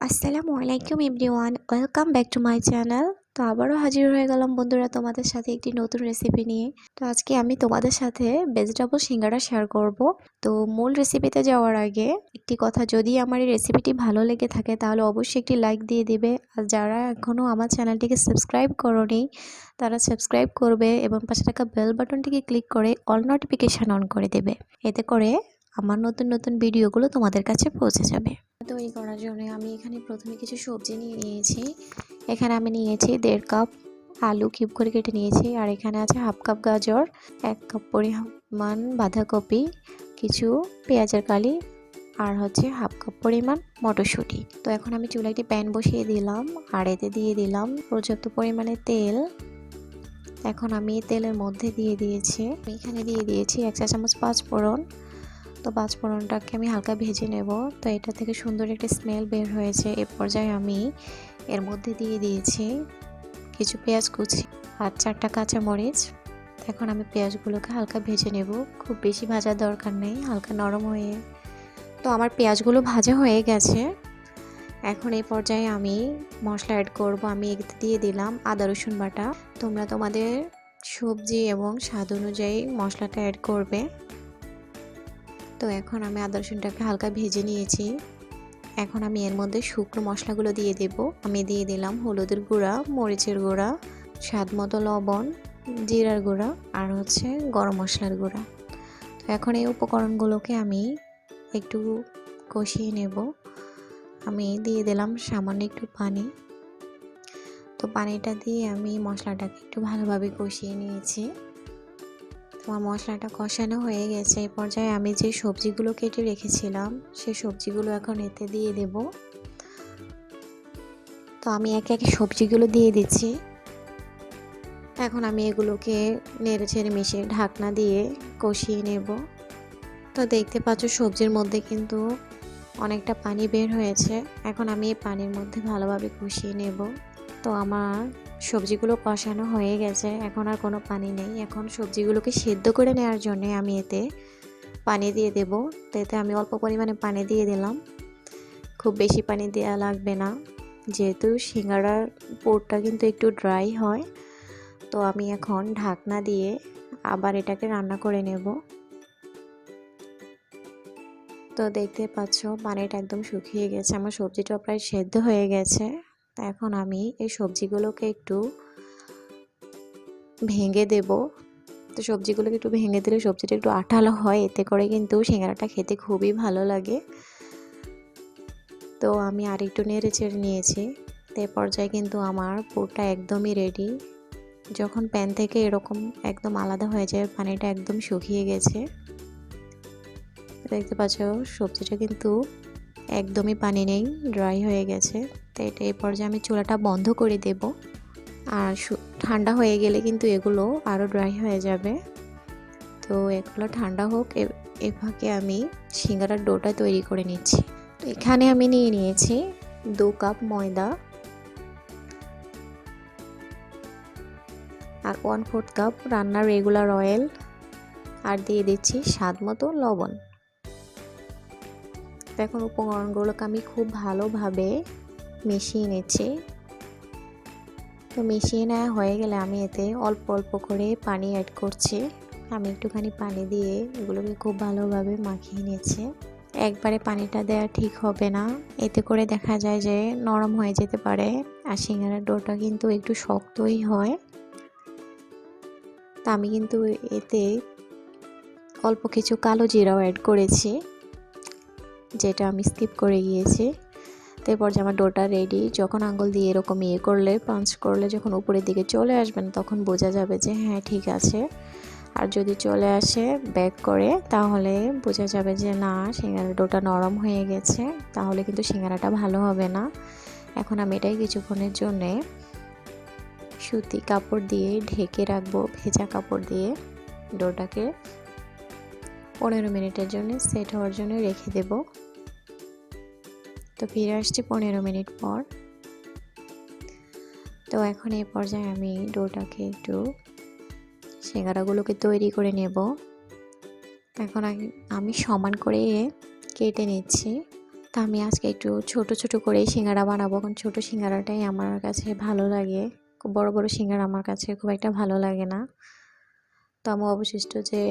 আসসালামু আলাইকুম everyone, welcome back to my channel. তো আবারও হাজির হয়ে গেলাম বন্ধুরা তোমাদের সাথে একটি নতুন রেসিপি নিয়ে। তো আজকে আমি তোমাদের সাথে ভেজিটেবল সিঙ্গারা শেয়ার করব। তো মূল রেসিপিতে যাওয়ার আগে একটি কথা, যদি আমার এই রেসিপিটি ভালো লেগে থাকে তাহলে অবশ্যই একটি লাইক দিয়ে দিবে। আর যারা এখনও আমার চ্যানেলটিকে সাবস্ক্রাইব করোনি তারা সাবস্ক্রাইব করবে এবং পাশে থাকা বেল বাটনটিকে ক্লিক করে অল নোটিফিকেশান অন করে দেবে। এতে করে আমার নতুন নতুন ভিডিওগুলো তোমাদের কাছে পৌঁছে যাবে। তৈরি করার জন্য আমি এখানে প্রথমে কিছু সবজি নিয়ে নিয়েছি। এখানে আমি নিয়েছি 1.5 কাপ আলু কিউব করে কেটে নিয়েছি, আর এখানে আছে হাফ কাপ গাজর, 1 কাপ পরিমাণ বাঁধাকপি, কিছু পেঁয়াজের কালি, আর হচ্ছে হাফ কাপ পরিমাণ মটরশুঁটি। তো এখন আমি চুলায় একটি প্যান বসিয়ে দিলাম আর এতে দিয়ে দিলাম পর্যাপ্ত পরিমাণে তেল। এখন আমি তেলের মধ্যে দিয়ে দিয়েছি, এখানে দিয়ে দিয়েছি 1 চা চামচ পাঁচফোড়ন। তো পাঁচফোড়নটাকে আমি হালকা ভেজে নেব। তো এটা থেকে সুন্দর একটা স্মেল বের হয়েছে। এ পর্যায়ে আমি এর মধ্যে দিয়ে দিয়েছি কিছু পেঁয়াজ কুচি আর 4টা কাঁচামরিচ। এখন আমি পেঁয়াজগুলোকে হালকা ভেজে নেব, খুব বেশি ভাজার দরকার নেই, হালকা নরম হয়ে। তো আমার পেঁয়াজগুলো ভাজা হয়ে গেছে। এখন এই পর্যায়ে আমি মশলা অ্যাড করব। আমি এতে দিয়ে দিলাম আদা রসুন বাটা। তোমরা তোমাদের সবজি এবং স্বাদ অনুযায়ী মশলাটা অ্যাড করবে। তো এখন আমি আদা রসুনটাকে হালকা ভেজে নিয়েছি। এখন আমি এর মধ্যে শুকনো মশলাগুলো দিয়ে দেব। আমি দিয়ে দিলাম হলুদের গুঁড়া, মরিচের গুঁড়া, স্বাদ মতো লবণ, জিরার গুঁড়া, আর হচ্ছে গরম মশলার গুঁড়া। তো এখন এই উপকরণগুলোকে আমি একটু কষিয়ে নেব। আমি দিয়ে দিলাম সামান্য একটু পানি। তো পানিটা দিয়ে আমি মশলাটাকে একটু ভালোভাবে কষিয়ে নিয়েছি। আমার মশলাটা কষানো হয়ে গেছে। এই পর্যায়ে আমি যে সবজিগুলো কেটে রেখেছিলাম সেই সবজিগুলো এখন এতে দিয়ে দেব। তো আমি একে একে সবজিগুলো দিয়ে দিচ্ছি। এখন আমি এগুলোকে নেড়ে ছেড়ে মিশিয়ে ঢাকনা দিয়ে কষিয়ে নেব। তো দেখতে পাচ্ছ সবজির মধ্যে কিন্তু অনেকটা পানি বের হয়েছে। এখন আমি এই পানির মধ্যে ভালোভাবে কষিয়ে নেব। তো আমার সবজিগুলো কষানো হয়ে গেছে, এখন আর কোনো পানি নেই। এখন সবজিগুলোকে সেদ্ধ করে নেওয়ার জন্য আমি এতে পানি দিয়ে দেব। তো এতে আমি অল্প পরিমাণে পানি দিয়ে দিলাম, খুব বেশি পানি দেওয়া লাগবে না, যেহেতু সিঙ্গাড়ার পুরটা কিন্তু একটু ড্রাই হয়। তো আমি এখন ঢাকনা দিয়ে আবার এটাকে রান্না করে নেব। তো দেখতে পাচ্ছ পানিটা একদম শুকিয়ে গেছে, আমার সবজিটা প্রায় সেদ্ধ হয়ে গেছে। এখন আমি এই সবজিগুলোকে একটু ভেঙে দেব। তো সবজিগুলোকে একটু ভেঙে দিলে সবজিটা একটু আঠালো হয়, এতে করে কিন্তু সিঙ্গারাটা খেতে খুবই ভালো লাগে। তো আমি আর একটু নেড়ে চেড়ে নিয়েছি। তো এই পর্যায়ে কিন্তু আমার পুরটা একদমই রেডি। যখন প্যান থেকে এরকম একদম আলাদা হয়ে যায়, পানিটা একদম শুকিয়ে গেছে। দেখতে পাচ্ছ সবজিটা কিন্তু একদমই পানি নেই, ড্রাই হয়ে গেছে। তো এটা এই পর্যায়ে আমি চুলাটা বন্ধ করে দেব। আর ঠান্ডা হয়ে গেলে কিন্তু এগুলো আরও ড্রাই হয়ে যাবে। তো এগুলো ঠান্ডা হোক, এ ফাঁকে আমি সিঙ্গারার ডোটা তৈরি করে নিচ্ছি। তো এখানে আমি নিয়ে নিয়েছি 2 কাপ ময়দা আর 1/4 কাপ রান্নার রেগুলার অয়েল, আর দিয়ে দিচ্ছি স্বাদ মতো লবণ। এখন উপকরণগুলোকে আমি খুব ভালোভাবে মিশিয়ে নিচ্ছি। তো মিশিয়ে নেওয়া হয়ে গেলে আমি এতে অল্প অল্প করে পানি অ্যাড করছি। আমি একটুখানি পানি দিয়ে এগুলোকে খুব ভালোভাবে মাখিয়ে নিচ্ছি। একবারে পানিটা দেওয়া ঠিক হবে না, এতে করে দেখা যায় যে নরম হয়ে যেতে পারে, আর সিঙ্গারার ডোটা কিন্তু একটু শক্তই হয়। তা আমি কিন্তু এতে অল্প কিছু কালো জিরাও অ্যাড করেছি, যেটা আমি স্কিপ করে গিয়েছি। তারপর যে আমার ডোটা রেডি। যখন আঙ্গুল দিয়ে এরকম করলে, পাঞ্চ করলে যখন উপরের দিকে চলে আসবেন তখন বোঝা যাবে যে হ্যাঁ ঠিক আছে। আর যদি চলে আসে ব্যাক করে, তাহলে বোঝা যাবে যে না, সিঙ্গারার ডোটা নরম হয়ে গেছে, তাহলে কিন্তু সিঙ্গারাটা ভালো হবে না। এখন আমি এটাই কিছুক্ষণের জন্যে সুতি কাপড় দিয়ে ঢেকে রাখবো, ভেজা কাপড় দিয়ে ডোটাকে 15 মিনিটের জন্য সেট হওয়ার জন্য রেখে দেব। তো ফিরে আসছি 15 মিনিট পর। তো এখন এই পর্যায়ে আমি ডোটাকে একটু সিঙ্গারাগুলোকে তৈরি করে নেব। এখন আমি সমান করে কেটে নিচ্ছি। তা আমি আজকে একটু ছোট ছোট করে সিঙ্গারা বানাবো, কারণ ছোট সিঙ্গারাটাই আমার কাছে ভালো লাগে। খুব বড় বড় সিঙ্গারা আমার কাছে খুব একটা ভালো লাগে না। তো আমার অবশিষ্ট যে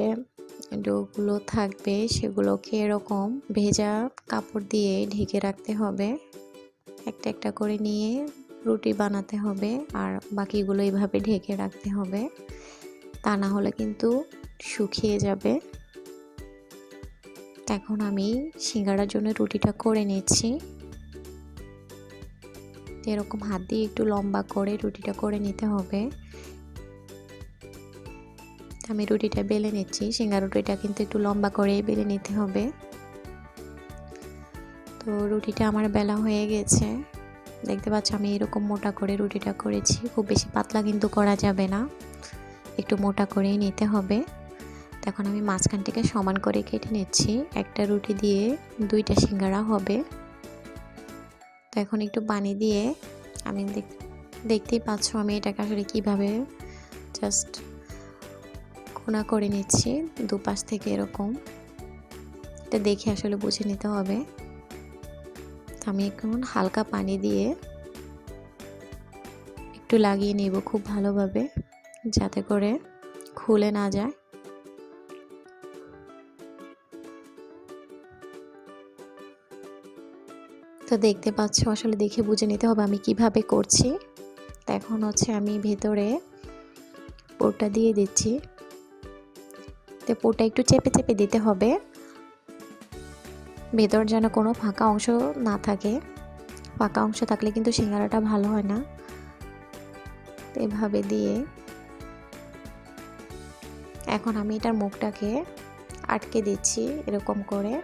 ডোগুলো থাকবে সেগুলোকে এরকম ভেজা কাপড় দিয়ে ঢেকে রাখতে হবে। একটা একটা করে নিয়ে রুটি বানাতে হবে, আর বাকিগুলো এইভাবে ঢেকে রাখতে হবে, তা না হলে কিন্তু শুকিয়ে যাবে। এখন আমি সিঙ্গারার জন্য রুটিটা করে নিচ্ছি। এরকম হাত দিয়ে একটু লম্বা করে রুটিটা করে নিতে হবে। আমি রুটিটা বেলে নিচ্ছি। সিঙ্গারা রুটিটা কিন্তু একটু লম্বা করে বেলে নিতে হবে। তো রুটিটা আমার বেলা হয়ে গেছে, দেখতে পাচ্ছ আমি এরকম মোটা করে রুটিটা করেছি। খুব বেশি পাতলা কিন্তু করা যাবে না, একটু মোটা করেই নিতে হবে। এখন আমি মাঝখান থেকে সমান করে কেটে নিচ্ছি। একটা রুটি দিয়ে দুইটা সিঙ্গারা হবে। তো এখন একটু পানি দিয়ে আমি দেখতেই পাচ্ছ আমি এটাকে আসলে কীভাবে জাস্ট কোনা করে নিচ্ছি দুপাশ থেকে এরকম। এটা দেখে আসলে বুঝে নিতে হবে। আমি এখন হালকা পানি দিয়ে একটু লাগিয়ে নেব খুব ভালোভাবে, যাতে করে খুলে না যায়। তো দেখতে পাচ্ছ আসলে দেখে বুঝে নিতে হবে আমি কিভাবে করছি। তো এখন হচ্ছে আমি ভেতরে পোরটা দিয়ে দিচ্ছি। তো পোরটা একটু চেপে চেপে দিতে হবে, ভেতর যেন কোনো ফাঁকা অংশ না থাকে। ফাঁকা অংশ থাকলে কিন্তু সিঙ্গারাটা ভালো হয় না। তো এভাবে দিয়ে এখন আমি এটার মুখটাকে আটকে দিচ্ছি এরকম করে।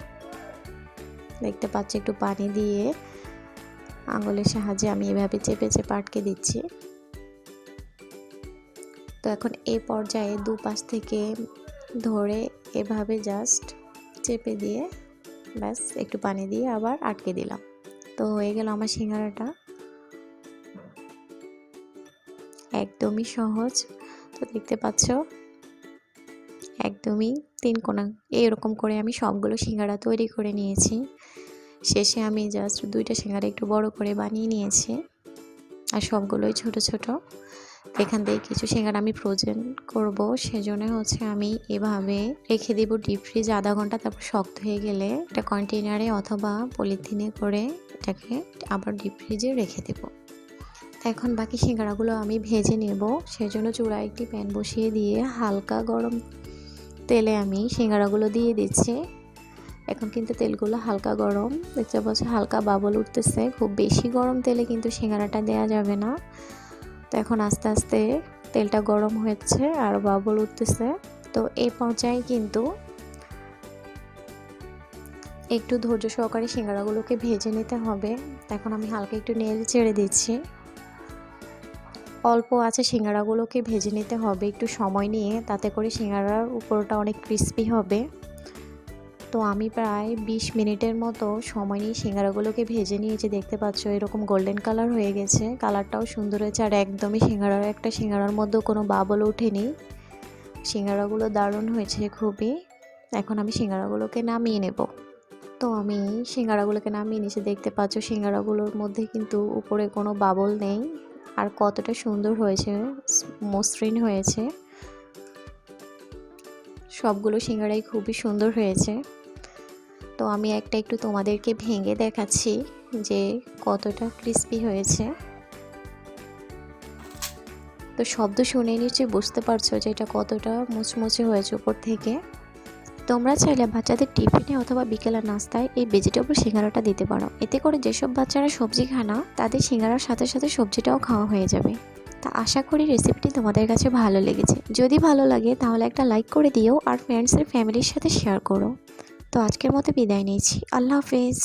দেখতে পাচ্ছি একটু পানি দিয়ে আঙুলের সাহায্যে আমি এভাবে চেপে চেপে আটকে দিচ্ছি। তো এখন এই পর্যায়ে দুপাশ থেকে ধরে এভাবে জাস্ট চেপে দিয়ে ব্যাস একটু পানি দিয়ে আবার আটকে দিলাম। তো হয়ে গেল আমার সিঙ্গারাটা, একদমই সহজ। তো দেখতে পাচ্ছ একদমই তিন কোনা এরকম করে আমি সবগুলো সিঙ্গারা তৈরি করে নিয়েছি। শেষে আমি জাস্ট দুইটা সিঙ্গারা একটু বড় করে বানিয়ে নিয়েছি, আর সবগুলোই ছোট ছোট। এখান থেকে কিছু সিঙ্গারা আমি ফ্রোজেন করব, সেজন্য হচ্ছে আমি এভাবে রেখে দেব ডিপ ফ্রিজ আধা ঘন্টা। তারপর শক্ত হয়ে গেলে একটা কন্টেনারে অথবা পলিথিনে করে এটাকে আবার ডিপ ফ্রিজে রেখে দেব। এখন বাকি সিঙ্গারাগুলো আমি ভেজে নেব, সেজন্য চুলায় একটি প্যান বসিয়ে দিয়ে হালকা গরম তেলে আমি সিঙ্গারাগুলো দিয়ে দিচ্ছি। এখন কিন্তু তেলগুলো হালকা গরম, দেখতে পাচ্ছি হালকা বাবল উঠতেছে। খুব বেশি গরম তেলে কিন্তু সিঙ্গারাটা দেওয়া যাবে না। তো এখন আস্তে আস্তে তেলটা গরম হচ্ছে আর বাবল উঠতেছে। তো এই পর্যায়ে কিন্তু একটু ধৈর্য সহকারে সিঙ্গারাগুলোকে ভেজে নিতে হবে। এখন আমি হালকা একটু নেড়ে চেড়ে দিচ্ছি। অল্প আছে সিঙ্গারাগুলোকে ভেজে নিতে হবে একটু সময় নিয়ে, তাতে করে সিঙ্গারার উপরটা অনেক ক্রিস্পি হবে। তো আমি প্রায় 20 মিনিটের মতো সময় নিয়ে সিঙ্গারাগুলোকে ভেজে নিয়েছি। দেখতে পাচ্ছ এরকম গোল্ডেন কালার হয়ে গেছে, কালারটাও সুন্দর হয়েছে, আর একদমই একটা সিঙ্গারার মধ্যে কোনো বাবল ওঠেনি। সিঙ্গারাগুলো দারুণ হয়েছে খুবই। এখন আমি সিঙ্গারাগুলোকে নামিয়ে নেব। তো আমি সিঙ্গারাগুলোকে নামিয়ে নিয়েছি। দেখতে পাচ্ছ সিঙ্গারাগুলোর মধ্যে কিন্তু উপরে কোনো বাবল নেই, আর কতটা সুন্দর হয়েছে, মসৃণ হয়েছে। সবগুলো সিঙ্গারাই খুবই সুন্দর হয়েছে। তো আমি একটা একটু তোমাদেরকে ভেঙে দেখাচ্ছি যে কতটা ক্রিস্পি হয়েছে। তো শব্দ শুনে নিশ্চয়ই বুঝতে পারছো যে এটা কতটা মুচমুচে হয়েছে উপর থেকে। তোমরা চাইলে বাচ্চাদের টিফিনে অথবা বিকেলের নাস্তায় এই ভেজিটেবল সিঙ্গারাটা দিতে পারো। এতে করে যেসব বাচ্চারা সবজি খায় না তাদের সিঙ্গারার সাথে সাথে সবজিটাও খাওয়া হয়ে যাবে। তা আশা করি রেসিপিটি তোমাদের কাছে ভালো লেগেছে। যদি ভালো লাগে তাহলে একটা লাইক করে দিও, আর ফ্রেন্ডস আর ফ্যামিলির সাথে শেয়ার করো। তো আজকের মতো বিদায় নিচ্ছি। আল্লাহ হাফেজ।